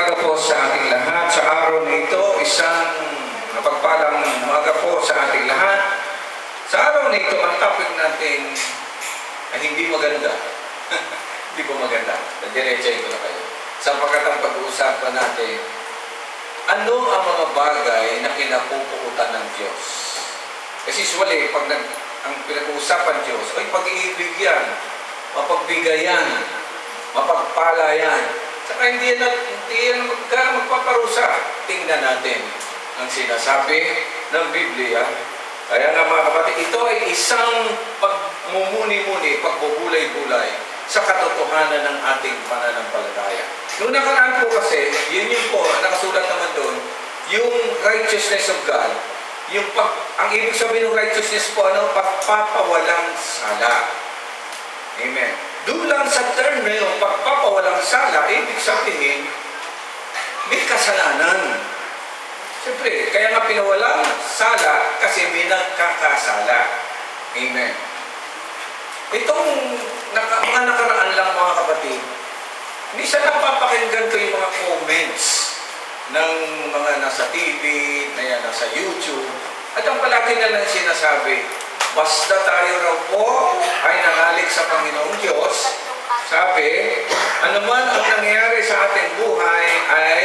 umaga po sa ating lahat. Sa araw na ito, isang mapagpalang umaga po sa ating lahat. Sa araw na ito, ang topic natin ay hindi maganda. Hindi po maganda. Diretsahin ko na kayo. Sapagkat ang pag-uusapan natin, ano ang mga bagay na kinapupukutan ng Diyos? Kasi usually, pag ang pinag-uusapan Diyos, ay pag-iibig yan, mapagbigayan, mapagpala yan. Saka hindi yan magpaparusa. Tingnan natin ang sinasabi ng Biblia. Kaya nga mga kapatid, ito ay isang pagmumuni-muni, pagbubulay-bulay sa katotohanan ng ating pananampalataya. Noong nakaraan po kasi, yun po, nakasulat naman doon, yung righteousness of God. Ang ibig sabihin ng righteousness po, pagpapawalang sala. Amen. Doon lang sa term na yung pagpapawalang sala, ibig sabihin, may kasalanan. Siyempre, kaya nga pinawalang sala kasi may nagkakasala. Amen. Itong mga nakaraan lang mga kapatid, minsan napapakinggan ko yung mga comments ng mga nasa TV, nasa YouTube, at ang palagi na lang sinasabi, basta tayo raw po ay nangalig sa Panginoong Diyos, sabi, anuman ang nangyayari sa ating buhay ay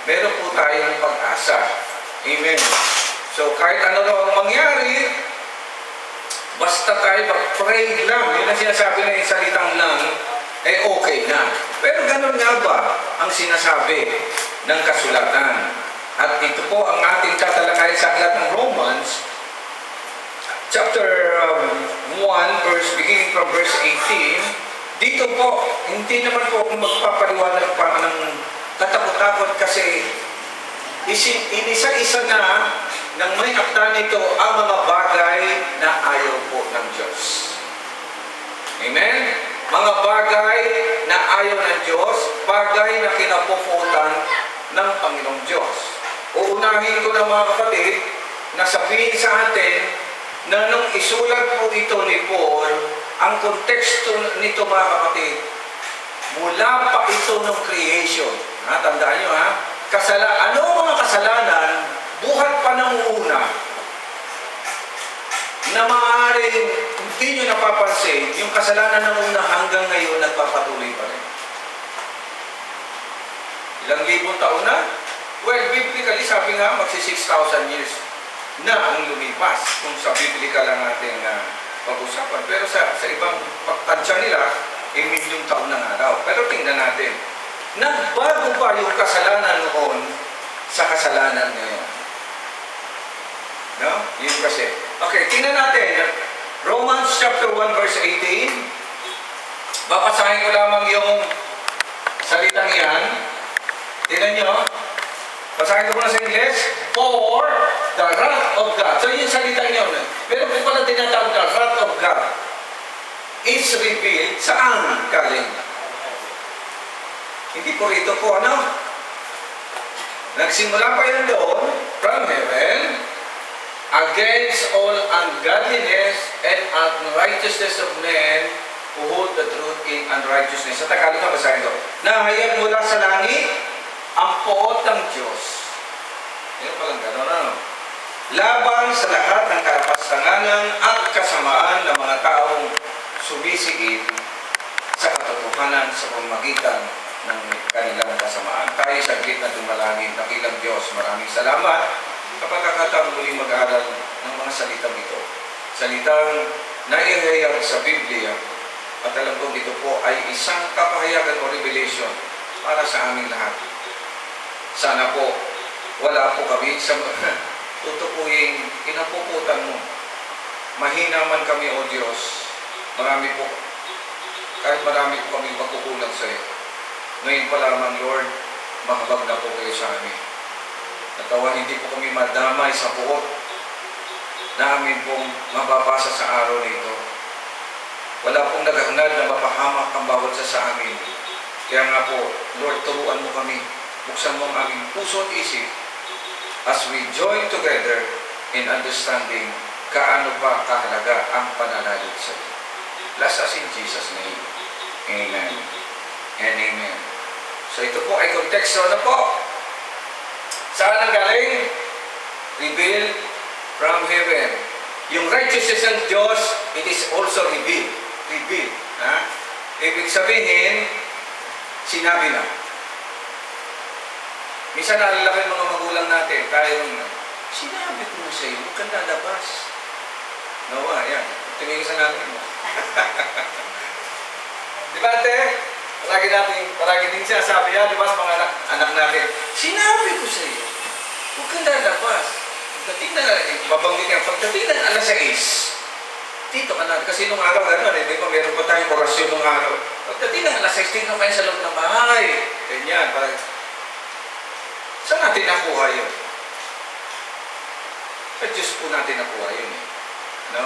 meron po tayong pag-asa. Amen. So kahit ano raw ang mangyari, basta tayo mag-pray lang. Yun ang sinasabi na yung salitang lang, eh okay na. Pero ganun nga ba ang sinasabi ng kasulatan? At ito po ang ating tatalakayin sa aklat ng Romans, chapter 1, beginning from verse 18. Dito po, hindi naman po kung magpapaliwanag pa ng katakot-takot kasi inisa-isa na ng may akda nito ang mga bagay na ayaw po ng Diyos. Amen? Mga bagay na ayaw ng Diyos, bagay na kinapuputan ng Panginoong Diyos. Uunahin ko na mga kapatid na sabihin sa atin na nung isulat po ito ni Paul, ang konteksto nito mga kapatid, mula pa ito ng creation. Tandaan nyo ano ang mga kasalanan, buhat pa ng una, na maaaring hindi nyo napapansin, yung kasalanan ng una hanggang ngayon nagpapatuloy pa rin. Ilang libong taon na? Well, biblically, sabi nga, magsi 6,000 years na ang lumipas kung sa biblical lang natin pag-usapan. Pero sa ibang pagtansya nila, milyong taon na nga daw. Pero tingnan natin, nagbago pa yung kasalanan noon sa kasalanan ngayon. No? Yun kasi. Okay, tingnan natin. Romans chapter 1 verse 18. Babasahin ko lamang yung salitang yan. Tingnan nyo. Basahin ko muna sa English. For the wrath of God. So yung salitang yun. Pero kung pala tinatawag na wrath of God is revealed saan galing? Hindi po rito po, nagsimula pa yan doon, from heaven, against all ungodliness and unrighteousness of men who hold the truth in unrighteousness. Sa Tagalog na basahin ko. Nahayag mula sa langit, ang poot ng Diyos. Yan palang gano'n, laban sa lahat ng karapastanganan at kasamaan ng mga taong sumisigil sa katotohanan sa pamamagitan ng kanilang kasamaan. Tayo sa saglit na dumalangin, nakilang Diyos, maraming salamat sa pagkakataong muling mag-aaral ng mga salitang ito. Salitang naihayag sa Biblia, at alam kong ito po ay isang kapahayagan o revelation para sa aming lahat. Sana po, wala po kami sa tutukuyin, kinapuputan mo. Mahina man kami, O Diyos, marami po, kahit marami po kami magkukulang sa iyo. Ngayon pa lamang, Lord, mahabag na po kayo sa amin. Natawa, hindi po kami madamay sa puot na amin pong mababasa sa araw nito. Wala pong naghangad na mapahamak ang bawat sa amin. Kaya nga po, Lord, turuan mo kami. Buksan mo ang aming puso at isip as we join together in understanding kaano pa kahalaga ang pananalig sa iyo. Bless us in Jesus' name. Amen and amen. So ito po ay konteksto. Ano po? Saan ang galing? Revealed from heaven. Yung righteousness ng Diyos, it is also revealed. Revealed. Ha? Ibig sabihin, sinabi na. Minsan naalala ko yung mga magulang natin, tayo nung, sinabi ko na sa'yo, huwag kang lalabas. Nawa, yan. Tumingin sa natin mo. Di ba, ate? Palagi din sinasabi yan, di ba, sa mga anak natin, sinabi ko sa'yo, huwag kang lalabas. Pagdating na, babanggit niya, pagdating na alas 6, dito ka na, kasi nung araw, gano'n, di ba, meron pa tayong orasyon nung araw. Pagdating na alas 6, dito kayo sa loob ng bahay. Ganyan, parang, saan natin nakuha yun? Sa Diyos po natin nakuha yun. No?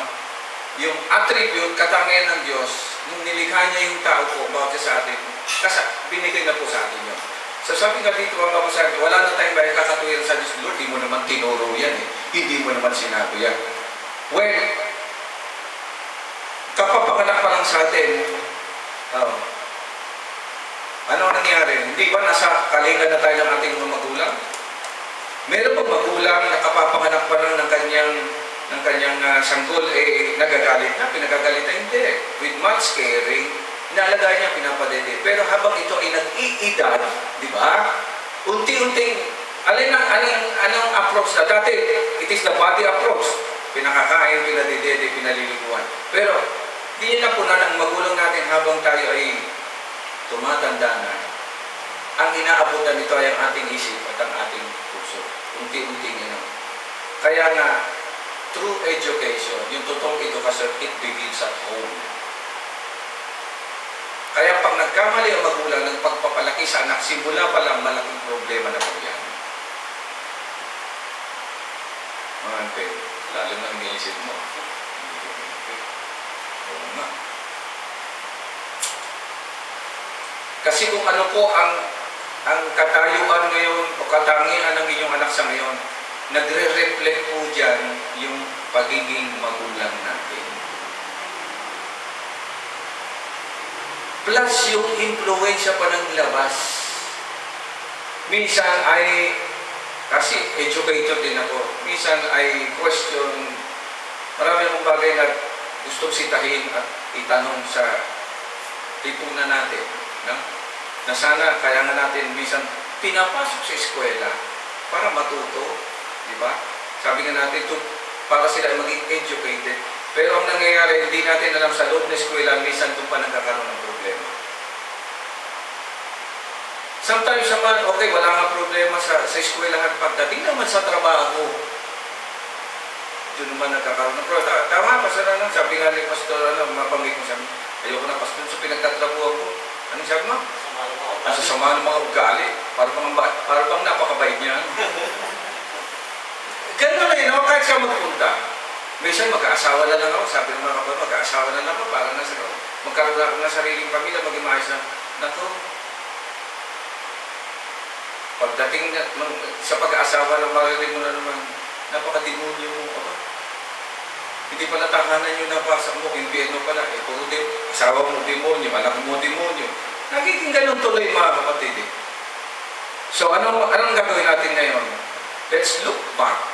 Yung attribute, katangian ng Diyos, nung nilikha niya yung tao po, bawat sa atin, kasi binigay na po sa atin yun. So sabi nga dito, mga kamusabi, wala na tayong bayan kakatuwiran sa Diyos. Lord, di mo naman tinuro yan eh. Hindi mo naman sinabi yan. Well, kapapanganak pa lang sa atin, ano nangyari? Hindi ba nasa kalinga na tayo ng ating mga magulang? Meron bang magulang na kapapanganak pa lang ng kanyang sanggol, nagagalit na, pinagagalit na? Hindi. With much caring, inaalagay niya, pinapadede. Pero habang ito ay nag-iidad, di ba? Unti-unting, anong approach na? Dati, it is the body approach. Pinakakain, pinadedede, pinaliliguan. Pero, di niya na po na ng magulang natin habang tayo ay tumatanda na. Ang inaabutan nito ay ang ating isip at ang ating puso. Unti-unting ino. Kaya nga, true education, yung totoong edukasyon, it begins at home. Kaya pag nagkamali ang magulang ng pagpapalaki sa anak, simula pa lang malaking problema na po yan. Mga lalo na iniisip mo. Oo nga. Kasi kung ano po ang katayuan ngayon o katangian ng inyong anak sa ngayon, nagre-reflect po dyan yung pagiging magulang natin. Plus yung influensya pa ng labas. Minsan ay, kasi educator din ako, minsan ay question, marami akong bagay na gustong sitahin at itanong sa lipunan natin. No? Na sana kaya nga natin minsan pinapasok sa eskwela para matuto, di ba? Sabi nga natin para sila maging educated. Pero ang nangyayari, hindi natin alam sa loob ng eskwela, minsan doon pa nagkakaroon ng problema. Sometimes naman, okay, wala nga problema sa eskwelahan. Pagdating naman sa trabaho, doon naman nagkakaroon ng problema. Tama, pasara lang. Sabi nga ni Pastor, mabanggit mo sabi, ayoko na Pastor, sa pinagtatrabuhan ko. Anong sabi mo? Nasa sama ng mga ugali. Para bang napakabait niya. Ganun eh, no? Kahit siya magpunta. Minsan mag-aasawa na lang ako. Sabi ng mga kapatid, mag-aasawa na lang ako. Para magkaroon na ako ng sariling pamilya, maging maayos na. Naku. Pagdating sa pag-aasawa lang, marinig mo na naman, napaka-demonyo mo. Hindi pala tahanan yung nabasa mo, impyerno pala. Puro din, asawa mo demonyo, anak mo demonyo. Nagiging ganun tuloy mga kapatid. So, anong gagawin natin ngayon? Let's look back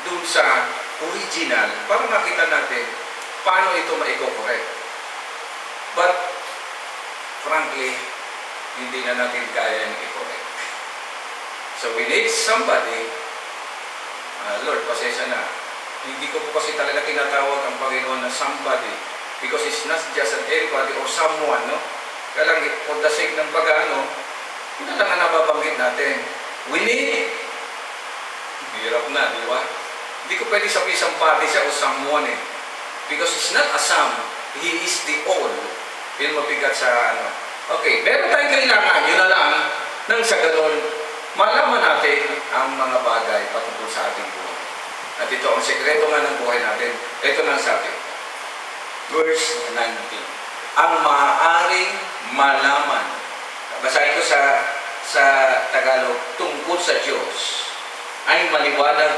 dun sa original para makita natin paano ito maiko-correct. But, frankly, hindi na natin kaya yung i-correct. So, we need somebody, Lord, pasensya na. Hindi ko po kasi talaga tinatawag ang Panginoon na somebody because it's not just an everybody or someone, no? Kaya lang, for the sake ng pag-ano, yun na lang ang nababanggit natin. We need, hirap na, di ba? Hindi ko pwede sabihin somebody siya o someone eh. Because it's not a some, He is the all. Yun mabigat sa ano. Okay, meron tayong kailangan, yun na lang, nang sa ganun, malaman natin ang mga bagay patungkol sa ating buhay. At ito ang sekreto nga ng buhay natin. Ito na sabi. Verse 19. Ang maaaring malaman. Basahin ko sa Tagalog, tungkol sa Diyos ay maliwanag.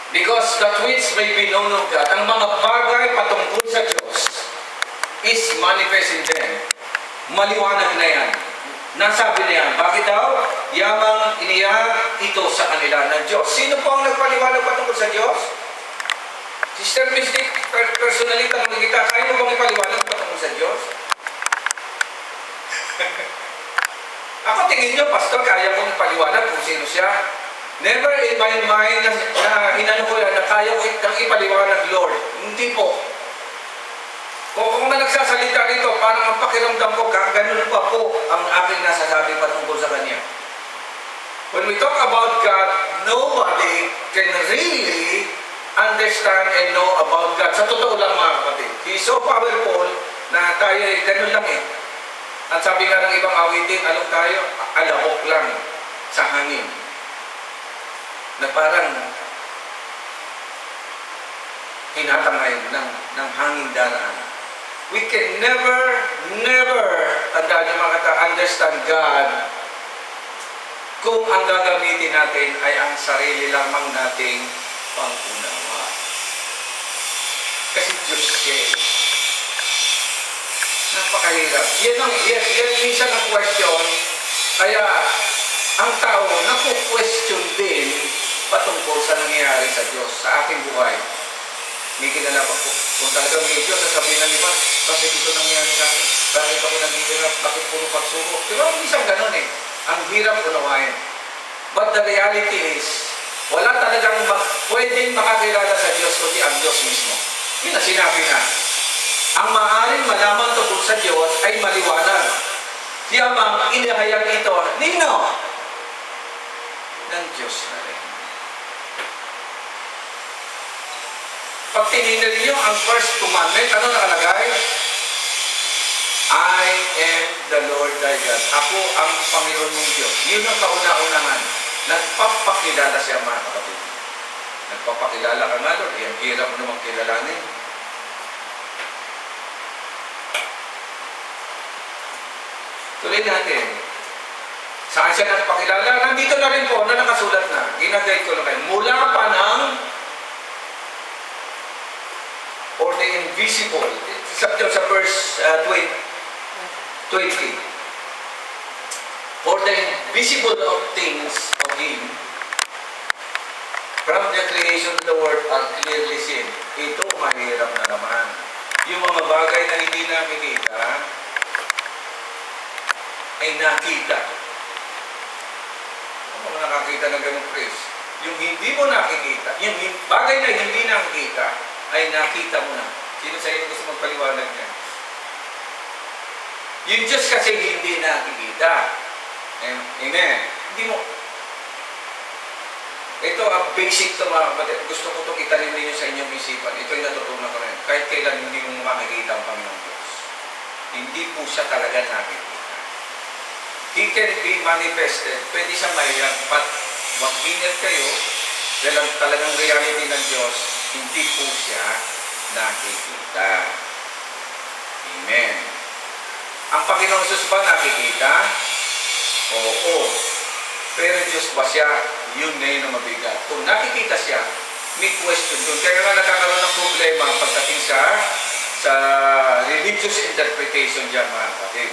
Because that which may be known of God, ang mga bagay patungkol sa Diyos is manifest in them. Maliwanag na yan. Nasabi na yan. Bakit daw? Yamang iniya ito sa kanila ng Diyos. Sino po ang nagpaliwanag patungkol sa Diyos? Sister Mystic, personally tanong kita, kaya mo bang ipaliwanag patungkol sa Diyos? Ako tingin nyo, Pastor, kaya kong ipaliwanag kung sino siya. Never in my mind na inano ko yan, na kaya ko itang ipaliwanag, Lord. Hindi po. Kung na nagsasalita rito, parang ang pakiramdam ko, ganun pa po ang aking nasasabi patungkol sa Kanya. When we talk about God, nobody can really understand and know about God. Sa totoo lang mga kapatid. He is so powerful na tayo ganun lang eh. At sabi nga ng ibang awitin, anong tayo? Alahok lang sa hangin. Na parang hinatangay ng hangin daraan. We can never, tandaan niyo mga kata, understand God kung ang gagamitin natin ay ang sarili lamang nating pang-unawa. Kasi Diyos siya. Napakahirap. Yan minsan ang question. Kaya ang tao naku-question din patungkol sa nangyayari sa Diyos, sa ating buhay. May kilala pa po. Kung talagang may Diyos, sasabihin ng iba, bakit ito nangyayari sa akin? Bakit ako naghihirap? Bakit puro pagsuro? Diba, minsan ganun eh. Ang hirap unawain. But the reality is, wala talagang pwedeng makakilala sa Diyos kundi ang Diyos mismo. Yun na sinabi na. Ang maaaring malaman tungkol sa Diyos ay maliwanag. Yamang inihayag ito, nino? Ng Diyos na rin. Pag tinignan niyo ang first commandment, ano nakalagay? I am the Lord thy God. Ako ang Panginoon mong Diyos. Yun ang kauna-unahan. Nagpapakilala siya mga kapatid. Nagpapakilala ka nga Lord. Ang hirap mo namang kilalanin. Tuloy natin. Saan siya nagpakilala? Nandito na rin po na nakasulat na. Ginagay ko na kayo. Mula pa ng or the invisible. Sa verse 20. For the invisible of things of Him, from the creation of the world are clearly seen. Ito, mahirap na naman. Yung mga bagay na hindi nakikita, ay nakita. Ano mo nakakita ng ganong praise? Yung hindi mo nakikita, yung bagay na hindi nakikita, ay nakita mo na. Sino sa inyo gusto magpaliwanag niya? Yung Diyos kasi hindi nakikita. Amen. Hindi mo. Ito ang basic to mga kapatid. Gusto ko itong italin ninyo sa inyong isipan. Ito yung natutunan ko rin. Kahit kailan hindi mo makikita ang Panginoong Diyos. Hindi po siya talaga nakikita. He can be manifested. Pwede siya mayroon. But mag-ingat kayo dahil ang talagang reality ng Diyos, hindi po siya nakikita. Amen. Ang Panginoong Diyos ba nakikita? Oo. Pero Diyos ba siya? Yun na yun ang mabigat. Kung nakikita siya, may question doon. Kaya nga nagkakaroon ng problema pagdating sa religious interpretation dyan mga kapatid.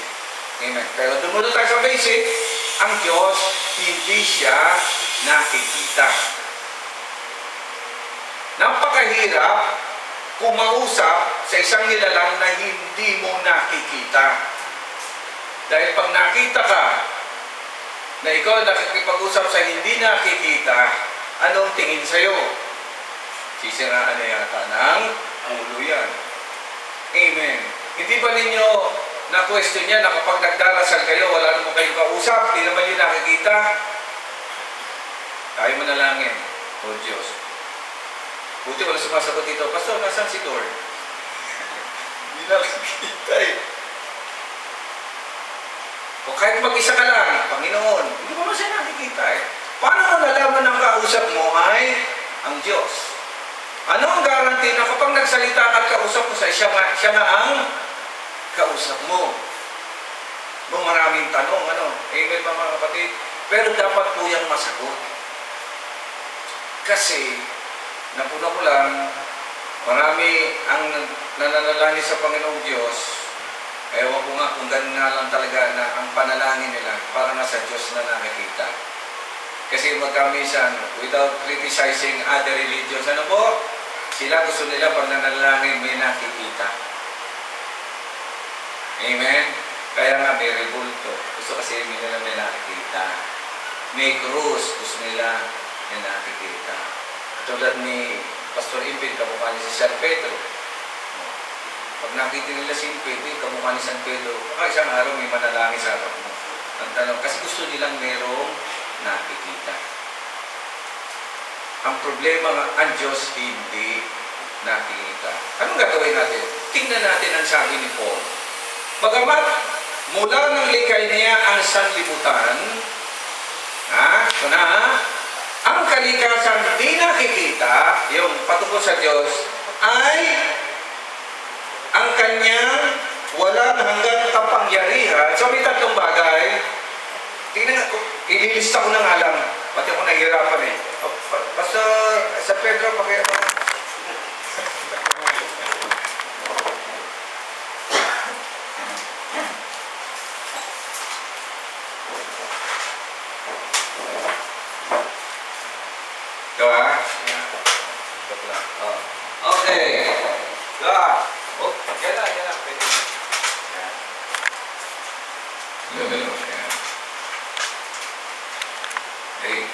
Amen. Pero dumunod tayo sa basic, ang Diyos hindi siya nakikita. Napakahirap kumausap sa isang nilalang na hindi mo nakikita. Dahil pag nakita ka na ikaw nakikipag-usap sa hindi nakikita, anong tingin sa'yo? Sisiraan na yata ng ulo yan. Amen. Hindi ba ninyo na-question yan na kapag nagdarasal kayo, wala naman kayong kausap, hindi naman yun nakikita? Tayo mo nalangin, O Diyos. Buti wala sumasagot dito, Pastor, nasaan si Lord? Hindi nakikita eh. O kahit mag-isa ka lang, Panginoon, hindi mo siya nakikita eh. Paano mo nalaman ang kausap mo ay ang Diyos? Ano ang guarantee na kapag nagsalita ka at kausap mo siya nga ang kausap mo? Nung maraming tanong, Amen pa mga kapatid? Pero dapat po yung masagot. Kasi, napuna ko lang, marami ang nananalangin sa Panginoong Diyos Ewan ko nga kung ganun nga lang talaga na ang panalangin nila para nga sa Diyos na nakikita. Kasi magkamisan, without criticizing other religions, ano po? Sila gusto nila pag nanalangin may nakikita. Amen? Kaya nga may rebulto. Gusto kasi nila may nakikita. May krus. Gusto nila may nakikita. Tulad ni Pastor Impid, kamukha niya si San Pedro. Pag nakita nila si Impid, kamukha ni San Pedro, isang araw may manalangin sa harap mo. Ang tanong, kasi gusto nilang merong nakikita. Ang problema nga, ang Diyos hindi nakikita. Anong gagawin natin? Tingnan natin ang sabi ni Paul. Bagamat mula ng likay niya ang sanlibutan, ang kalikasan di nakikita, yung patungkol sa Diyos, ay ang kanyang walang hanggang kapangyarihan. So may tatlong bagay. Tingnan ko, ililista ko na nga lang. Pati ako nahihirapan eh. Basta sa Pedro, pakialam. Diba? Okay. God. Oh, yan lang. Pwede. Yan. Hey.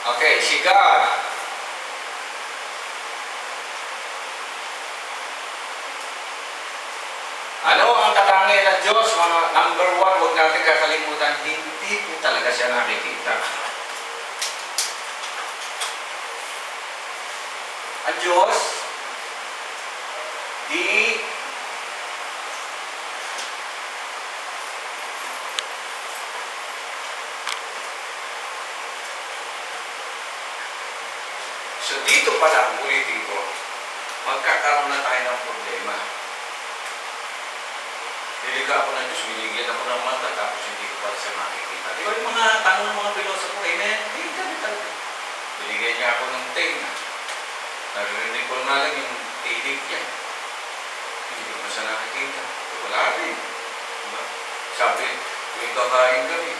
Okay, si God. Ano ang katangian ng Diyos? Mga number one, huwag natin kakalimutan, hindi po talaga siya nakikita. Ang Diyos, So dito pala, ulitin ko, magkakaroon na tayo ng problema. Nilikha ako ng Diyos, binigyan ako ng mata, tapos hindi ko pala siya makikita. Di ba yung mga tanong ng mga pilosopo, amen? Hindi kami talaga. Binigyan niya ako ng tenga. Narinig ko na lang yung tinig niya. Hindi ko na siya nakikita. Wala rin. Diba? Sabi, tuwing kakain kami,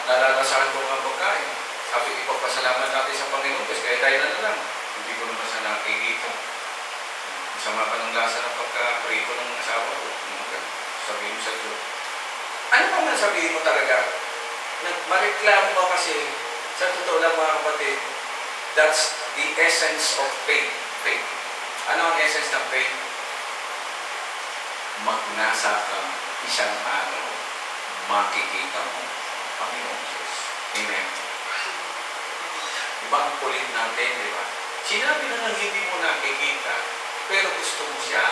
nalalasahan ko ang pagkain. Sabi, ipagpasalamat natin sa Panginoon kasi kaya tayo na lang. Hindi ko naman siya nakikita. Masama pa ng lasa ng pagka-prito ng asawa ko. Sabihin mo sa Diyos. Ano pa man sabihin mo talaga? Mareklamo mo kasi, sa totoo lang mga kapatid, that's the essence of faith. Faith. Ano ang essence ng faith? Magnasa kang isang araw, makikita mo ang Panginoon Diyos. Amen. Diba ang kulit natin, di ba? Sinabi na lang hindi mo nakikita, pero gusto mo siya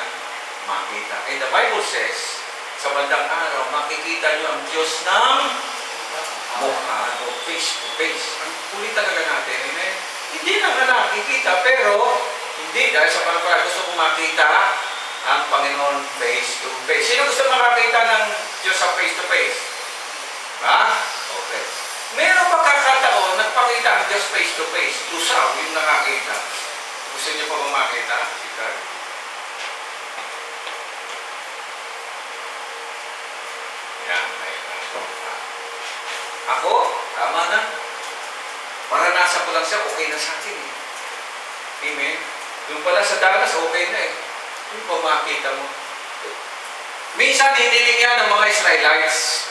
makita. And the Bible says, sa bandang araw, makikita niyo ang Diyos ng mukha o face to face. Ang kulit talaga natin, amen? Hindi na nga nakikita, pero hindi dahil sa pagkakala gusto ko makita ang Panginoon face to face. Sino gusto makakita ng Diyos sa face to face? Ha? Okay. Meron pagkakataon, nagpakita ang Diyos face to face. Lusaw yung nakakita. Gusto niyo pa ba makita? Sikar? Yan. Ako, tama na. Maranasan ko lang siya, okay na sa akin eh. Amen? Doon pala sa danas, okay na eh. Yung pa makita mo. Minsan, hiniling yan ng mga Israelites.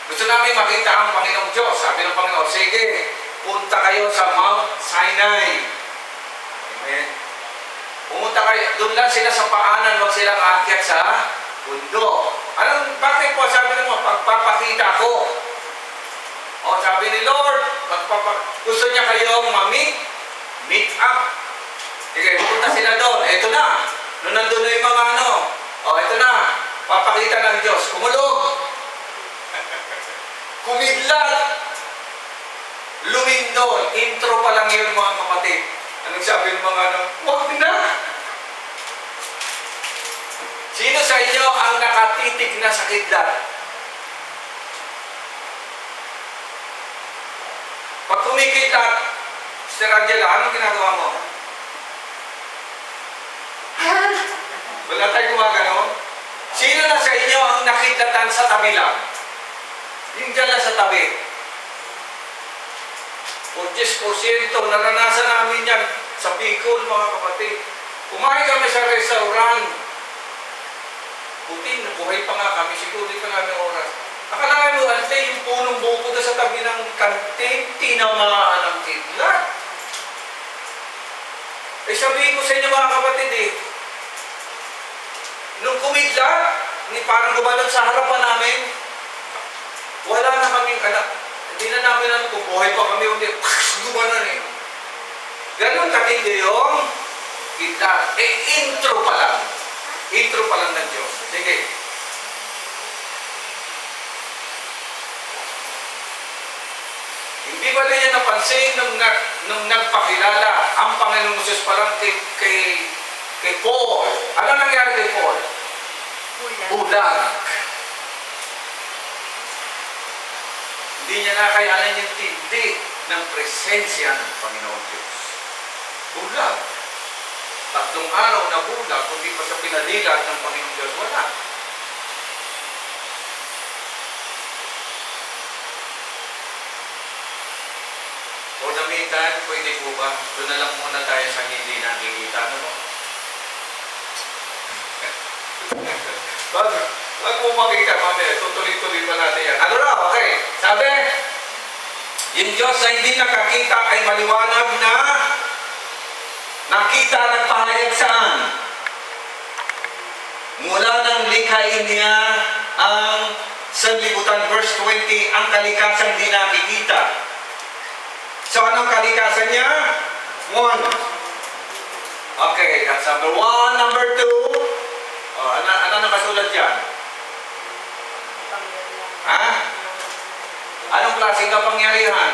Gusto namin makita ang Panginoong Diyos. Sabi ng Panginoon, sige, punta kayo sa Mount Sinai. Amen. Pumunta kayo. Doon lang sila sa paanan, wag silang aakyat sa bundok. Bakit po? Sabi mo, pagpapakita ko. O, sabi ni Lord, gusto niya kayong meet up. Sige, punta sila doon. Eto na. Nung nandun na yung mga ito na. Papakita ng Diyos. Kumulog. kumidlat, lumindol. Intro pa lang yun mga kapatid. Anong sabi ng mga ano? Huwag na! Sino sa inyo ang nakatitig na sa kidlat? Pag kumikidlat, Sister Angela, anong ginagawa mo? Wala tayo gumagano? Sino na sa inyo ang nakidlatan sa tabi lang? Yung dyan lang sa tabi. O 10%, naranasan namin yan sa Bicol, mga kapatid. Kumain kami sa restaurant. Buti, nabuhay pa nga kami, siguro di pa namin oras. Akalain mo, ante, yung punong buko na sa tabi ng kantin, tinamaan ng kidlat. Eh sabihin ko sa inyo mga kapatid nung kumidlat, parang gumanon sa harapan namin, wala na kaming anak. Hindi na namin alam kung buhay pa kami, hindi, gumanon Ganon katindi yung kidlat. Intro pa lang. Intro pa lang ng Diyos. Sige. Hindi ba niya napansin nung nagpakilala ang Panginoong Hesus pa lang kay Paul? Ano nangyari kay Paul? Bulag. Hindi niya nakayanan yung tindi ng presensya ng Panginoong Diyos. Bulag. 3 araw na bulag, kung di pa siya pinadilat ng Panginoong Diyos, wala. O namitan, pwede po ba? Doon na lang muna tayo sa hindi nakikita. Ano? Wag mo makikita, mami. Tutuloy-tuloy pa natin yan. Ano na? Okay. Sabi, yung Diyos na hindi nakakita ay maliwanag na nakita at pahayag saan? Mula nang likhain niya ang sanlibutan, verse 20, ang kalikasang di nakikita. So, anong kalikasan niya? 1. Okay, that's number 1. Number 2. Ano nakasulat dyan? Ha? Anong klaseng kapangyarihan?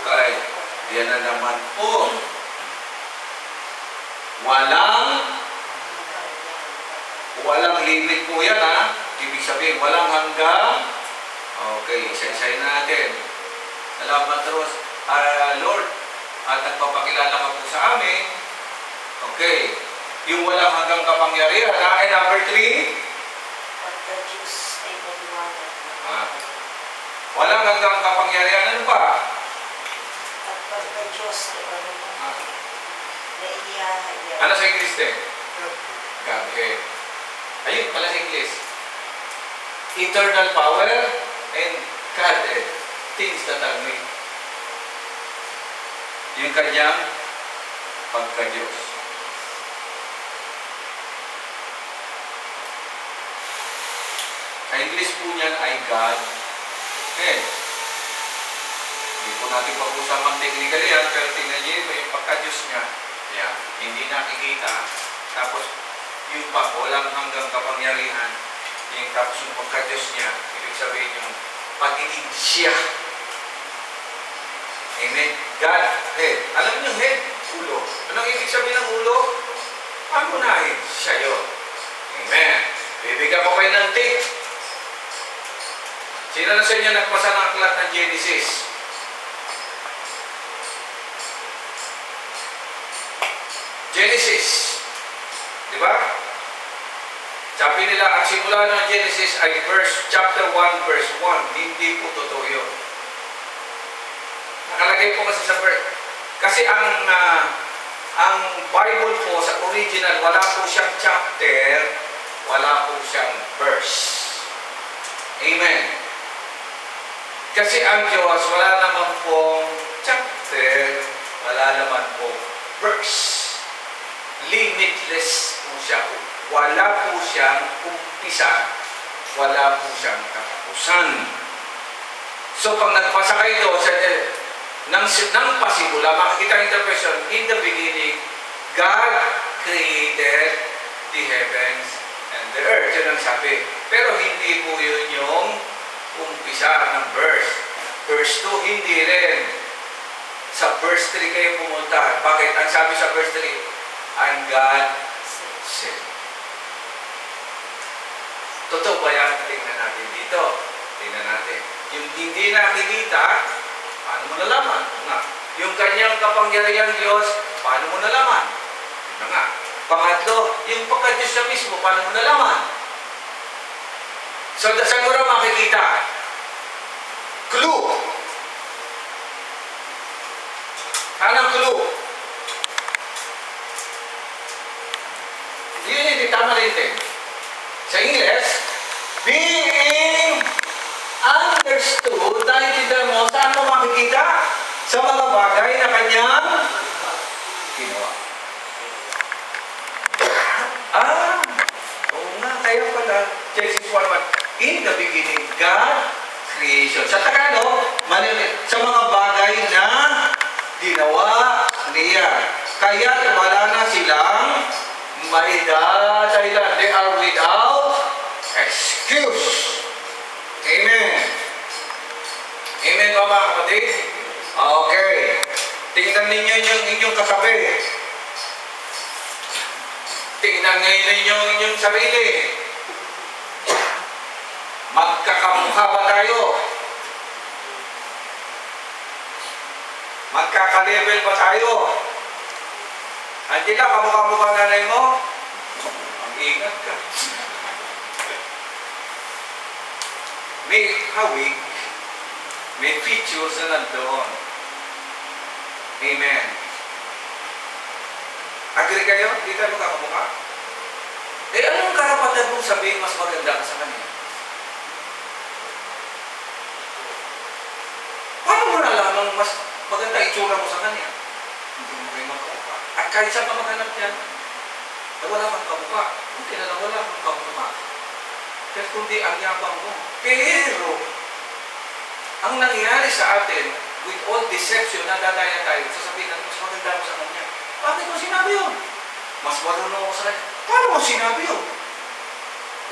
Okay. Yan na naman po. Walang limit po yan, ha? Ibig sabihin, walang hanggang. Okay, isa-isayin natin. Salamat, Diyos. Lord, at nagpapakilala ka po sa amin. Okay. Yung walang hanggang kapangyarihan, ha? And number 3? Pagka-Diyos ay maliwanag. Walang hanggang kapangyarihan, ano ba? At pagka-Diyos ay maliwanag. Na inihahayag. Ano sa English din? Godhead. Ayun pala sa English. Eternal power and Godhead. Things that are made. Yung kanyang pagka-Diyos. Sa English po niyan ay God. Hindi po natin pag-usapan technical yan, pero tingnan niyo ito, yung pagka-Diyos niya. Yan. Hindi nakikita. Tapos, yung walang hanggang kapangyarihan. Yung tapos yung pagka-Diyos niya, ibig sabihin yung pag-ibig siya. Amen. God, head. Alam niyo, head, ulo. Anong ibig sabihin ng ulo? Pangunahin. Siya yun. Amen. Bibigyan ko kayo ng tip. Sino na sa inyo nagpasa ng aklat ng Genesis? Genesis. Di ba? Sabi nila, ang simula ng Genesis ay chapter 1, verse 1. Hindi po totoo yun. Nakalagay po kasi sa verse. Kasi ang Bible po sa original, wala po siyang chapter, wala po siyang verse. Amen. Kasi ang Diyos, wala naman pong chapter, wala naman pong verse. Limitless po siya. Wala po siyang umpisa, wala po siyang katapusan. So pag nagpasa kayo sa ng pasimula, makikita ang interpretation, in the beginning, God created the heavens and the earth. Yan ang sabi. Pero hindi po yun yung umpisa ng verse. Verse 2, hindi rin. Sa verse 3 kayo pumunta. Bakit? Ang sabi sa verse 3, and God said. Totoo ba yan? Tingnan natin dito. Tingnan natin. Yung hindi nakikita, paano mo nalaman? Yung kanyang kapangyarihang Diyos, paano mo nalaman? Yun na nga. Pangatlo, yung pagka-Diyos na mismo, paano mo nalaman? So, saan mo na makikita? Clue. Anong clue? Hindi tama rin din. Sa English, being understood, naintindihan mo, saan mo makikita? Sa mga bagay na kanyang ginawa. Oo nga, kaya pala, Genesis 1:1, in the beginning, God creation. Sa Tagalog, sa mga bagay na ginawa niya. Kaya wala na silang may dahilan. They are without excuse. Amen. Amen ba mga kapatid? Okay. Tingnan ninyo yung inyong katabi. Tingnan ninyo yung inyong sarili. Magkakamukha ba tayo? Magkaka-level ba tayo? Angela, kamukha mo ba nanay mo? Mag-ingat ka. May hawig, may features na nandoon. Amen. Agree kayo? Hindi tayo magkakamukha? Eh, anong karapatan mong sabihin mas maganda ka sa kanya? Paano mo nalaman mas maganda itsura mo sa kanya? Hindi mo kayo magkamukha. At kahit saan ka maghanap yan, wala kang kamukha. Hindi na wala kang kamukha. Kasi kundi ang yabang mo. Pero, ang nangyari sa atin, with all deception, nadadaya tayo, sasabihin natin, mas maganda mo sa kanya. Bakit mo sinabi yun? Mas marunong ako sa kanya. Paano mo sinabi yun?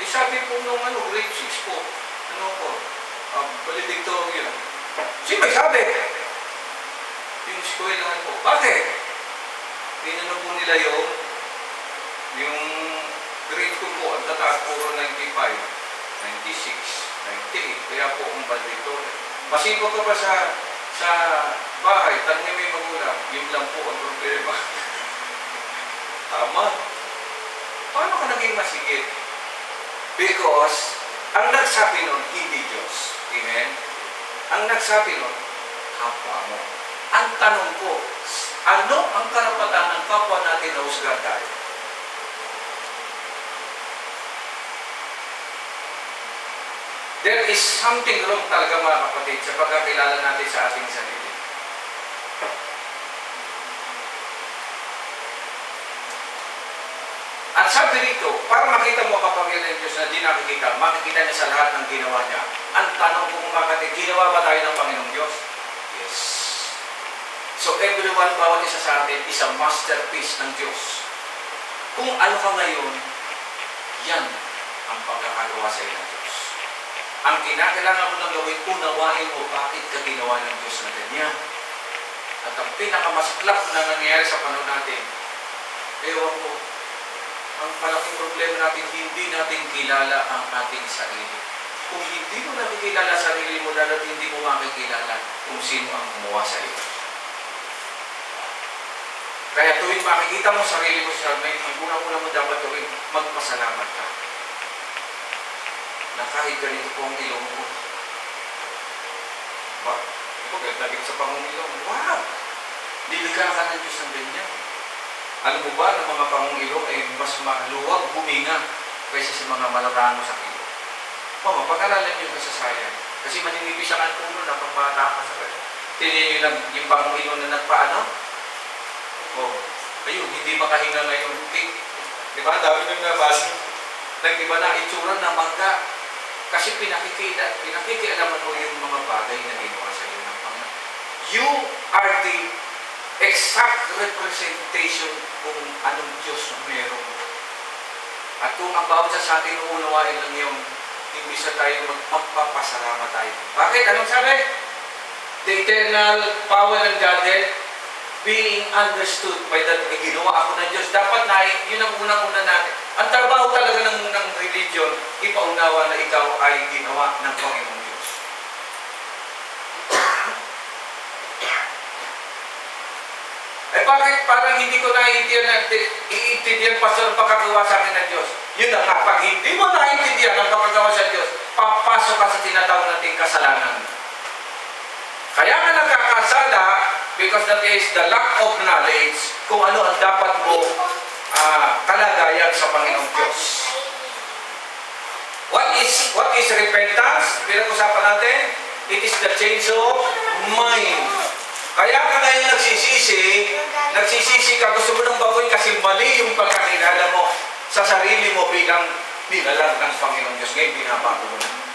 Eh sabi po nung grade 6 po, valedictorian. Sino may sabi? Yung eskwelahan po. Bakit? Tinanong po nila yung grade ko po, ang tataas puro 95, 96, 98. Kaya po ang valedictorian. Masipo ka pa sa bahay, tanongin mo yung magulang, yun lang po ang problema. Tama. Paano ka naging masigit? Because, ang nagsabi nun, hindi Diyos. Amen? Ang nagsabi nun, kapwa mo. Ang tanong ko, ano ang karapatan ng kapwa natin na husgan tayo? There is something wrong talaga mga kapatid sa pagkakilala natin sa ating sarili. At sabi rito, para makita mo kapangyarihan ng Diyos na di nakikita, makikita niya sa lahat ng ginawa niya. Ang tanong ko mga kapatid, ginawa ba tayo ng Panginoong Diyos? Yes. So everyone, bawat isa sa atin, is a masterpiece ng Diyos. Kung ano ka ngayon, yan ang pagkakagawa sa iyo ng Diyos. Ang kinakailangan mo nang gawin, unawain mo bakit ka ginawa ng Diyos na ganyan. At ang pinakamasaklap na nangyayari sa panahon natin, ewan mo, ang malaking problema natin, hindi natin kilala ang ating sarili. Kung hindi mo nakikilala sarili mo, lalo't hindi mo makikilala kung sino ang gumawa sa iyo. Kaya tuwing makikita mo sarili mo sa may, ang unang-una mo dapat tuwing magpasalamat ka. Na kahit ganito po ang ilong mo. Ba? Pagkatagin sa pangungilong, wow! Nilikha ka ng Diyos ng ganyan. Alam mo ba na mga pangungilong ay mas maluwag huminga kaysa sa mga malarano sa kilo? Pag-aralan nyo ka sa sayang. Kasi maninipis ang ulo na pambata ka sa kanya. Tingnan nyo yung pangungilong na nagpaano? Ayun, hindi makahinga ngayon. Di ba? Dami nyo nabasa. Nag-iba na itsura na mangga. Kasi pinakikialaman mo yung mga bagay na ginawa sa iyo ng Panginoon. You are the exact representation kung anong Diyos ang meron. At kung ang bawat sa atin uunawain lang yun, imbis na tayo magpapasalamat tayo. Bakit? Anong sabi? The eternal power ng Godhead being understood by that ginawa ako ng Diyos. Dapat na, yun ang unang-una natin. Ang trabaho talaga ng religion, ipaunawa na ikaw ay ginawa ng Panginoong Diyos. Eh bakit parang hindi ko iintindihan pastor ang pagkagawa sa akin ng Diyos? Yun na nga, pag hindi mo naiintindihan ang pagkagawa sa Diyos, papasok ka sa tinatawag nating kasalanan. Kaya ka nagkakasala because that is the lack of knowledge kung ano ang dapat mo kalagayan sa Panginoong Diyos. What is repentance? Pinag-usapan natin, it is the change of mind. Kaya ka ngayon nagsisisi ka, gusto mo nang bagoy kasi mali yung pagkakilala mo sa sarili mo bilang nilalang ng Panginoong Diyos. Ngayon, binabago mo na.